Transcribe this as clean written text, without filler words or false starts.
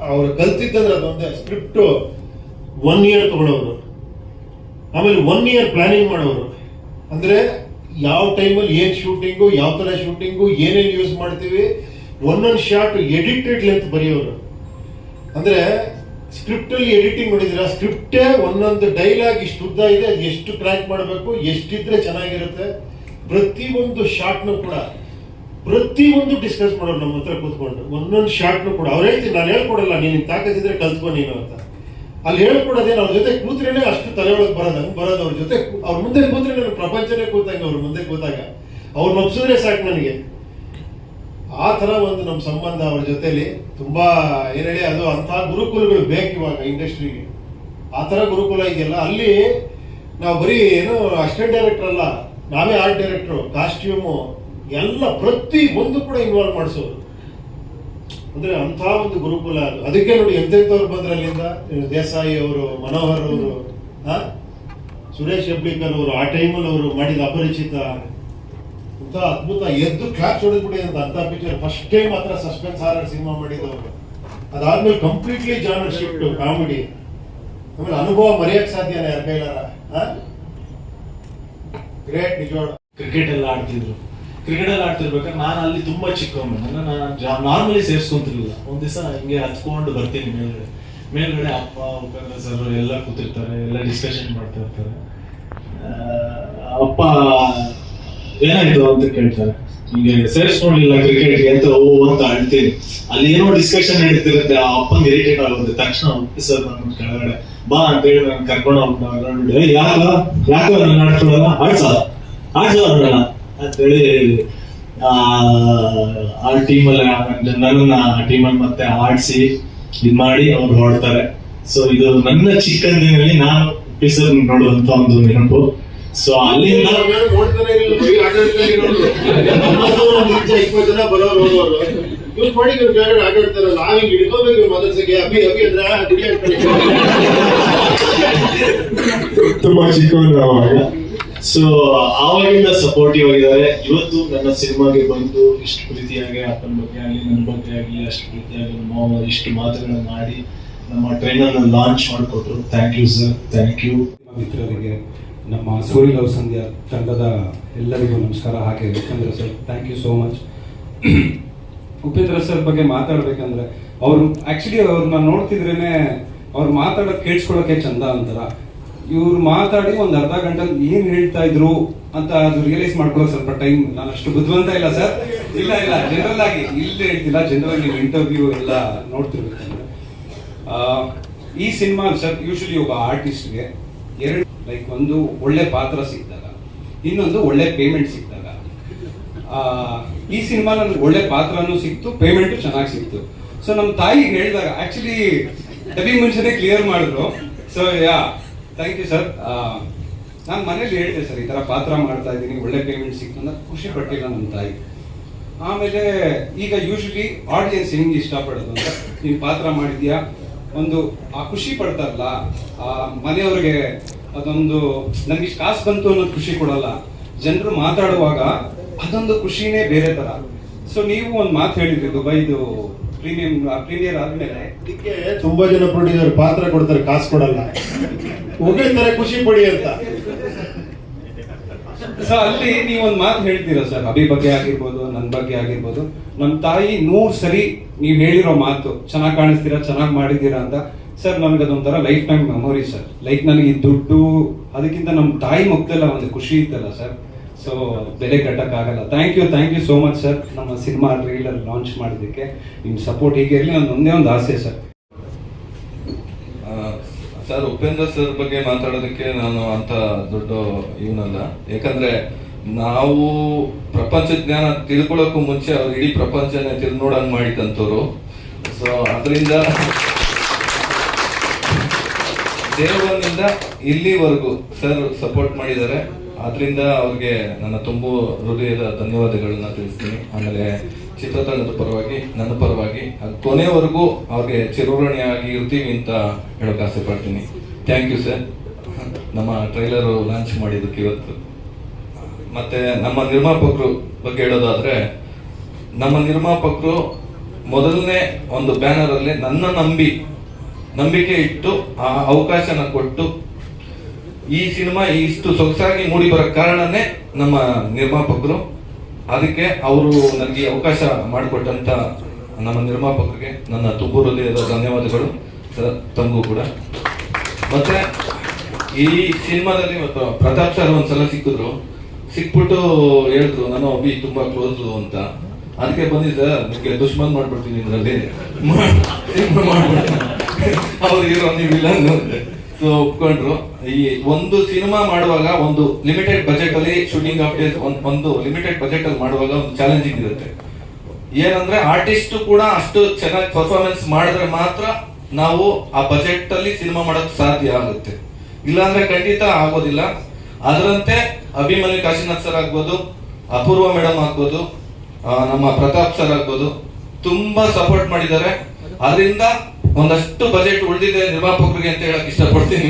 ಅವ್ರು ಕಲ್ತಿದ್ದಂದ್ರೆ ಅದೊಂದೇ script 1 year ತಗೊಳ್ಳೋರು, ಆಮೇಲೆ 1 year ಪ್ಲಾನಿಂಗ್ ಮಾಡೋರು. ಅಂದರೆ ಯಾವ ಟೈಮಲ್ಲಿ ಏನು ಶೂಟಿಂಗು, ಯಾವ ಥರ ಶೂಟಿಂಗು, ಏನೇನು ಯೂಸ್ ಮಾಡ್ತೀವಿ, ಒಂದೊಂದು ಶಾರ್ಟ್ ಎಡಿಟೆಡ್ ಲೆಂತ್ ಬರೆಯೋರು. ಅಂದರೆ ಸ್ಕ್ರಿಪ್ಟಲ್ಲಿ ಎಡಿಟಿಂಗ್ ಮಾಡಿದ್ರೆ ಸ್ಕ್ರಿಪ್ಟೇ ಒಂದೊಂದು ಡೈಲಾಗ್ ಇಷ್ಟು ಉದ್ದ ಇದೆ, ಅದು ಎಷ್ಟು ಕ್ರ್ಯಾಕ್ ಮಾಡಬೇಕು, ಎಷ್ಟಿದ್ರೆ ಚೆನ್ನಾಗಿರುತ್ತೆ, ಪ್ರತಿಯೊಂದು ಶಾರ್ಟ್ನು ಕೂಡ ಪ್ರತಿಯೊಂದು ಡಿಸ್ಕಸ್ ಮಾಡೋರು ನಮ್ಮ ಹತ್ರ ಕೂತ್ಕೊಂಡು. ಒಂದೊಂದು ಶಾರ್ಟ್ನು ಕೂಡ ಅವ್ರು ಹೇಳ್ತೀನಿ, ನಾನು ಹೇಳ್ಕೊಡಲ್ಲ, ನೀನು ತಾಕತ್ತಿದ್ರೆ ಕಲ್ತ್ಕೊ ನೀನು ಅಂತ. ಅಲ್ಲಿ ಹೇಳ್ಕೊಡೋದೇನು, ಅವ್ರ ಜೊತೆ ಕೂತ್ರೇನೆ ಅಷ್ಟು ತಲೆ ಒಳಗೆ ಬರೋದು. ಅವ್ರ ಜೊತೆ ಅವ್ರ ಮುಂದೆ ಕೂತ್ರೆ ನನಗೆ ಪ್ರಪಂಚನೇ ಕೂತಂಗೆ. ಅವ್ರ ಮುಂದೆ ಕೂತಾಗ ಅವ್ರನ್ನ ಒಪ್ಸಿದ್ರೆ ಸಾಕು ನನಗೆ. ಆ ಥರ ಒಂದು ನಮ್ಮ ಸಂಬಂಧ ಅವ್ರ ಜೊತೆಲಿ ತುಂಬಾ ಏನು ಹೇಳಿ, ಅದು ಅಂಥ ಗುರುಕುಲಗಳು ಬೇಕು ಇವಾಗ ಇಂಡಸ್ಟ್ರಿಗೆ. ಆ ಥರ ಗುರುಕುಲ ಇದೆಯಲ್ಲ, ಅಲ್ಲಿ ನಾವು ಬರೀ ಏನು ಅಸಿಸ್ಟೆಂಟ್ ಡೈರೆಕ್ಟರ್ ಅಲ್ಲ, ನಾವೇ ಆರ್ಟ್ ಡೈರೆಕ್ಟ್ರು, ಕಾಸ್ಟ್ಯೂಮು ಎಲ್ಲ ಪ್ರತಿ ಒಂದು ಕೂಡ ಇನ್ವಾಲ್ವ್ ಮಾಡಿಸೋರು. ಅಂದ್ರೆ ಅಂಥ ಒಂದು ಗುರುಕುಲ ಅದು. ಅದಕ್ಕೆ ನೋಡಿ ಎಂತೆಂಥವ್ರು ಬಂದ್ರೆ ಅಲ್ಲಿಂದ, ದೇಸಾಯಿ ಅವರು, ಮನೋಹರ್ ಅವರು, ಸುರೇಶ್ ಹೆಬ್ಳಿಕರ್ ಅವರು, ಆ ಟೈಮಲ್ಲಿ ಅವರು ಮಾಡಿದ ಅಪರಿಚಿತ ಅಂತ ಅದ್ಭುತ, ಎದ್ದು ಕ್ಲಾಪ್ಸ್ ಹೊಡೆದ್ಬಿಡಿ ಅಂತ ಅಂತ ಪಿಕ್ಚರ್. ಫಸ್ಟ್ ಟೈಮ್ ಮಾತ್ರ ಸಸ್ಪೆನ್ಸ್ ಹಾರರ್ ಸಿನಿಮಾ ಮಾಡಿದವರು. ಅದಾದ್ಮೇಲೆ ಕಂಪ್ಲೀಟ್ಲಿ ಜಾನರ್ ಶಿಫ್ಟ್ ಕಾಮಿಡಿ. ಆಮೇಲೆ ಅನುಭವ ಮರೆಯಕ್ಕೆ ಸಾಧ್ಯನ ಯಾರ ಕೈಲಾರ. ಗ್ರೇಟ್ ನಿಜವಾಡ. ಕ್ರಿಕೆಟ್ ಎಲ್ಲ ಆಡ್ತಿದ್ರು. ಕ್ರಿಕೆಟ್ ಎಲ್ಲ ಆಡ್ತಿರ್ಬೇಕಾದ್ರೆ ನಾನು ಅಲ್ಲಿ ತುಂಬಾ ಚಿಕ್ಕವನು, ನನ್ನ ನಾರ್ಮಲಿ ಸೇರಿಸ್ಕೊಂತಿರ್ಲಿಲ್ಲ. ಒಂದ್ ದಿವಸ ಹಿಂಗೆ ಹತ್ಕೊಂಡು ಬರ್ತೀನಿ ಮೇಲ್ಗಡೆ ಅಪ್ಪ, ಉಪೇಂದ್ರ ಸರ್ ಎಲ್ಲ ಕೂತಿರ್ತಾರೆ, ಎಲ್ಲ ಡಿಸ್ಕಷನ್ ಮಾಡ್ತಾ ಇರ್ತಾರೆ. ಅಪ್ಪ ಏನಾಯ್ತು ಅಂತ ಕೇಳ್ತಾರೆ, ಹಿಂಗೆ ಸೇರಿಸ್ಕೊಂಡಿಲ್ಲ ಕ್ರಿಕೆಟ್ಗೆ ಅಂತ. ಅಂತ ಅಳ್ತೀನಿ. ಅಲ್ಲಿ ಏನೋ ಡಿಸ್ಕಷನ್ ನಡೀತಿರುತ್ತೆ, ಆ ಅಪ್ಪಂಗೆ ಇರಿಟೇಟ್ ಆಗುತ್ತೆ. ತಕ್ಷಣ ಸರ್ ನನ್ನ ಕೆಳಗಡೆ ಬಾ ಅಂತ ಹೇಳಿ ನಾನು ಕರ್ಕೊಂಡು ಹೋಗ್ಬಿಟ್ಟು, ಯಾಕೋ ನನ್ನ ಆಡ್ಕೊಳ್ಳಲ್ಲ, ಆಡ್ಸೋಣ ಅಂತೇಳಿ ಆ ಟೀಮಲ್ಲಿ ನನ್ನ ಟೀಮಲ್ಲಿ ಮತ್ತೆ ಆಡಿಸಿ ಇದ್ ಮಾಡಿ ಅವ್ರು ಹೊಡ್ತಾರೆ. ಸೊ ಇದು ನನ್ನ ಚಿಕ್ಕಂದಿನಲ್ಲಿ ನಾನು ಆಫೀಸರ್ ನೋಡುವಂತ ಒಂದು ನೆನಪು. ಸೊ ಅಲ್ಲಿಂದ ತುಂಬಾ ಚಿಕ್ಕವನು ಅವಾಗ. ಸೊ ಆವಾಗಿಂದ ಸಪೋರ್ಟಿವ್ ಆಗಿದ್ದಾರೆ. ಇವತ್ತು ನನ್ನ ಸಿನಿಮಾಗೆ ಬಂದು ಇಷ್ಟು ಪ್ರೀತಿಯಾಗಿ ಅಪ್ಪನ ಬಗ್ಗೆ ಆಗಲಿ, ನನ್ನ ಬಗ್ಗೆ ಆಗಲಿ ಅಷ್ಟು ಪ್ರೀತಿಯಾಗಿ ನಮ್ಮ ಇಷ್ಟು ಮಾತುಗಳನ್ನು ಆಡಿ ನಮ್ಮ ಟ್ರೈನರ್ ಲಾಂಚ್ ಮಾಡಿಕೊಟ್ರು. Thank you sir, thank you. ಮಿತ್ರರಿಗೆ, ನಮ್ಮ ಸೂರ್ಯ ಲವ್ ಸಂಧ್ಯಾ ತಂಡದ ಎಲ್ಲರಿಗೂ ನಮಸ್ಕಾರ. ಹಾಗೆ Upendra sir, thank you so much. Upendra sir ಬಗ್ಗೆ ಮಾತಾಡ್ಬೇಕಂದ್ರೆ, ಅವ್ರು ಆಕ್ಚುಲಿ ಅವ್ರನ್ನ ನೋಡ್ತಿದ್ರೇನೆ ಅವ್ರು ಮಾತಾಡೋದು ಕೇಳಿಸ್ಕೊಳ್ಳೋಕೆ ಚಂದ ಅಂತಾರ. ಇವ್ರು ಮಾತಾಡಿ ಒಂದು ಅರ್ಧ ಗಂಟೆಲಿ ಏನ್ ಹೇಳ್ತಾ ಇದ್ರು ಅಂತ ಅದು ರಿಯಲೈಸ್ ಮಾಡ್ಕೊಳ್ಳೋಕೆ ಸ್ವಲ್ಪ ಟೈಮ್. ನಾನು ಅಷ್ಟು ಬುದ್ಧಿವಂತ ಇಲ್ಲ ಸರ್. ಇಲ್ಲ ಜನರಲ್ ಆಗಿ ಇಲ್ಲದೆ ಹೇಳ್ತಿಲ್ಲ, ಜನರಲ್ ನೀವು ಇಂಟರ್ವ್ಯೂ ಎಲ್ಲ ನೋಡ್ತಿರ್ಬೇಕಂದ್ರೆ. ಈ ಸಿನಿಮಾ ಸರ್ ಯೂಶಲಿ ಒಬ್ಬ ಆರ್ಟಿಸ್ಟ್ಗೆ ಎರಡು ಲೈಕ್, ಒಂದು ಒಳ್ಳೆ ಪಾತ್ರ ಸಿಕ್ಕಿದಾಗ, ಇನ್ನೊಂದು ಒಳ್ಳೆ ಪೇಮೆಂಟ್ ಸಿಕ್ಕಿದಾಗ. ಈ ಸಿನಿಮಾ ನನ್ಗೆ ಒಳ್ಳೆ ಪಾತ್ರನೂ ಸಿಕ್ತು, ಪೇಮೆಂಟು ಚೆನ್ನಾಗಿ ಸಿಕ್ತು. ಸೊ ನಮ್ಮ ತಾಯಿಗೆ ಹೇಳಿದಾಗ ಆಕ್ಚುಲಿ ಡಬಿ ಮುಂಚೆನೆ ಕ್ಲಿಯರ್ ಮಾಡಿದ್ರು. So thank you sir. ನಾನು ಮನೇಲಿ ಹೇಳಿದೆ ಸರ್, ಈ ಥರ ಪಾತ್ರ ಮಾಡ್ತಾ ಇದ್ದೀನಿ, ಒಳ್ಳೆ ಪೇಮೆಂಟ್ ಸಿಕ್ತು ಅಂತ. ಖುಷಿ ಪಟ್ಟಿಲ್ಲ ನಮ್ಮ ತಾಯಿ. ಆಮೇಲೆ ಈಗ ಯೂಶಲಿ ಆಡಿಯನ್ಸ್ ಹೆಂಗೆ ಇಷ್ಟಪಡೋದು ಅಂತ, ನೀನು ಪಾತ್ರ ಮಾಡಿದ್ಯಾ ಒಂದು ಆ ಖುಷಿ ಪಡ್ತಾರಲ್ಲ, ಆ ಮನೆಯವ್ರಿಗೆ ಅದೊಂದು ನನಗೆ ಇಷ್ಟು ಕಾಸು ಬಂತು ಅನ್ನೋದು ಖುಷಿ ಕೊಡಲ್ಲ. ಜನರು ಮಾತಾಡುವಾಗ ಅದೊಂದು ಖುಷಿನೇ ಬೇರೆ ತರ. ಸೊ ನೀವು ಒಂದು ಮಾತು ಹೇಳಿದ್ರಿ, ದುಬೈದು ಪ್ರೀಮಿಯರ್ ಆದ್ಮೇಲೆ ಇದಕ್ಕೆ ತುಂಬಾ ಜನ ಪ್ರೊಡ್ಯೂಸರ್ ಪಾತ್ರ ಕೊಡ್ತಾರೆ, ಕಾಸು ಕೊಡಲ್ಲ, ಹೋಗಿರ್ತಾರೆ ಖುಷಿ ಪಡಿ ಅಂತ. ಸೊ ಅಲ್ಲಿ ನೀವೊಂದು ಮಾತು ಹೇಳ್ತೀರಾ ಸರ್, ಅಭಿ ಬಗ್ಗೆ ಆಗಿರ್ಬೋದು, ನನ್ನ ಬಗ್ಗೆ ಆಗಿರ್ಬೋದು. ನಮ್ಮ ತಾಯಿ 100 ಸರಿ ನೀವು ಹೇಳಿರೋ ಮಾತು, ಚೆನ್ನಾಗಿ ಕಾಣಿಸ್ತೀರಾ, ಚೆನ್ನಾಗಿ ಮಾಡಿದ್ದೀರಾ ಅಂತ. ಸರ್ ನನಗೆ ಅದೊಂಥರ life time memory sir. Like ನನಗೆ ದುಡ್ಡು ಅದಕ್ಕಿಂತ ನಮ್ಮ ತಾಯಿ ಮುಗ್ದೆಲ್ಲ ಒಂದು ಖುಷಿ ಇತ್ತಲ್ಲ ಸರ್. ಸೊ ಬೆಲೆ ಕಟ್ಟಕ್ಕಾಗಲ್ಲ. Thank you so much sir, ನಮ್ಮ ಸಿನಿಮಾ ಟ್ರೈಲರ್ ಲಾಂಚ್ ಮಾಡೋದಕ್ಕೆ ನಿಮ್ಮ ಸಪೋರ್ಟ್ ಹೀಗೆ ಇರಲಿ. ಒಂದೇ ಒಂದು ಆಸೆ ಸರ್. ಸರ್, ಉಪೇಂದ್ರ ಸರ್ ಬಗ್ಗೆ ಮಾತಾಡೋದಕ್ಕೆ ನಾನು ಅಂತ ದೊಡ್ಡ ಇವನಲ್ಲ. ಯಾಕಂದ್ರೆ ನಾವು ಪ್ರಪಂಚ ಜ್ಞಾನ ತಿಳ್ಕೊಳ್ಳೋಕ್ಕೂ ಮುಂಚೆ ಅವ್ರು ಇಡೀ ಪ್ರಪಂಚನೇ ನೋಡಂಗ್ ಮಾಡಿದಂಥವ್ರು. ಸೊ ಅದರಿಂದ ದೇವನಿಂದ ಇಲ್ಲಿವರೆಗೂ ಸರ್ ಸಪೋರ್ಟ್ ಮಾಡಿದ್ದಾರೆ. ಆದ್ರಿಂದ ಅವ್ರಿಗೆ ನನ್ನ ತುಂಬು ಹೃದಯದ ಧನ್ಯವಾದಗಳನ್ನ ತಿಳಿಸ್ತೀನಿ. ಆಮೇಲೆ ಚಿತ್ರತಂಡದ ಪರವಾಗಿ, ನನ್ನ ಪರವಾಗಿ ಕೊನೆವರೆಗೂ ಅವ್ರಿಗೆ ಚಿರಋಣಿಯಾಗಿ ಇರ್ತೀವಿ ಅಂತ ಹೇಳೋಕೆ ಆಸೆ ಪಡ್ತೀನಿ. ಥ್ಯಾಂಕ್ ಯು ಸರ್, ನಮ್ಮ ಟ್ರೈಲರು ಲಾಂಚ್ ಮಾಡಿದ್ದಕ್ಕೆ ಇವತ್ತು. ಮತ್ತೆ ನಮ್ಮ ನಿರ್ಮಾಪಕರು ಬಗ್ಗೆ ಹೇಳೋದಾದ್ರೆ, ನಮ್ಮ ನಿರ್ಮಾಪಕರು ಮೊದಲನೇ ಒಂದು ಬ್ಯಾನರ್ ಅಲ್ಲಿ ನನ್ನ ನಂಬಿಕೆ ಇಟ್ಟು ಆ ಅವಕಾಶನ ಕೊಟ್ಟು ಈ ಸಿನಿಮಾ ಇಷ್ಟು ಸೊಗಸಾಗಿ ಮೂಡಿ ಬರೋ ಕಾರಣನೇ ನಮ್ಮ ನಿರ್ಮಾಪಕರು. ಅದಕ್ಕೆ ಅವರು ನನಗೆ ಅವಕಾಶ ಮಾಡಿಕೊಟ್ಟಂತ ನಮ್ಮ ನಿರ್ಮಾಪಕರಿಗೆ ನನ್ನ ತುಂಬು ಹೃದಯದ ಧನ್ಯವಾದಗಳು ಸರ್, ತಮಗೂ ಕೂಡ. ಮತ್ತೆ ಈ ಸಿನಿಮಾದಲ್ಲಿ ಇವತ್ತು ಪ್ರತಾಪ್ ಸರ್ ಒಂದ್ಸಲ ಸಿಕ್ಬಿಟ್ಟು ಹೇಳಿದ್ರು, ನಾನು ಅಭಿ ತುಂಬಾ ಕ್ಲೋಸ್ ಅಂತ. ಅದಕ್ಕೆ ಬಂದಿ ಸರ್, ನಿಮ್ಗೆ ದುಶ್ಮನ್ ಮಾಡ್ಬಿಡ್ತೀನಿ ಇದರಲ್ಲಿ, ಸಿನಿಮಾ ಮಾಡ್ಬಿಡ್ತೀನಿ, ಅವ್ರು ಇರೋ ನೀವು ವಿಲನ್. ಸೊ ಒಪ್ಕೊಂಡ್ರು. ಈ ಒಂದು ಸಿನಿಮಾ ಮಾಡುವಾಗ ಒಂದು ಲಿಮಿಟೆಡ್ ಬಜೆಟ್ ಅಲ್ಲಿ ಶೂಟಿಂಗ್ ಆಫ್ ಡೇಸ್ ಒಂದು ಲಿಮಿಟೆಡ್ ಬಜೆಟ್ ಅಲ್ಲಿ ಮಾಡುವಾಗ ಒಂದು ಚಾಲೆಂಜಿಂಗ್ ಇರುತ್ತೆ. ಏನಂದ್ರೆ ಆರ್ಟಿಸ್ಟ್ ಕೂಡ ಅಷ್ಟು ಚೆನ್ನಾಗಿ ಪರ್ಫಾರ್ಮೆನ್ಸ್ ಮಾಡಿದ್ರೆ ಮಾತ್ರ ನಾವು ಆ ಬಜೆಟ್ ಅಲ್ಲಿ ಸಿನಿಮಾ ಮಾಡಕ್ ಸಾಧ್ಯ ಆಗುತ್ತೆ, ಇಲ್ಲಾಂದ್ರೆ ಖಂಡಿತ ಆಗೋದಿಲ್ಲ. ಅದರಂತೆ ಅಭಿಮನ್ಯು ಕಾಶಿನಾಥ್ ಸರ್ ಆಗ್ಬೋದು, ಅಪೂರ್ವ ಮೇಡಮ್ ಆಗ್ಬೋದು, ನಮ್ಮ ಪ್ರತಾಪ್ ಸರ್ ಆಗ್ಬೋದು, ತುಂಬಾ ಸಪೋರ್ಟ್ ಮಾಡಿದ್ದಾರೆ. ಅದರಿಂದ ಒಂದಷ್ಟು ಬಜೆಟ್ ಉಳಿದಿದೆ ನಿರ್ಮಾಪಕರಿಗೆ ಅಂತ ಹೇಳಕ್ ಇಷ್ಟಪಡ್ತೀನಿ.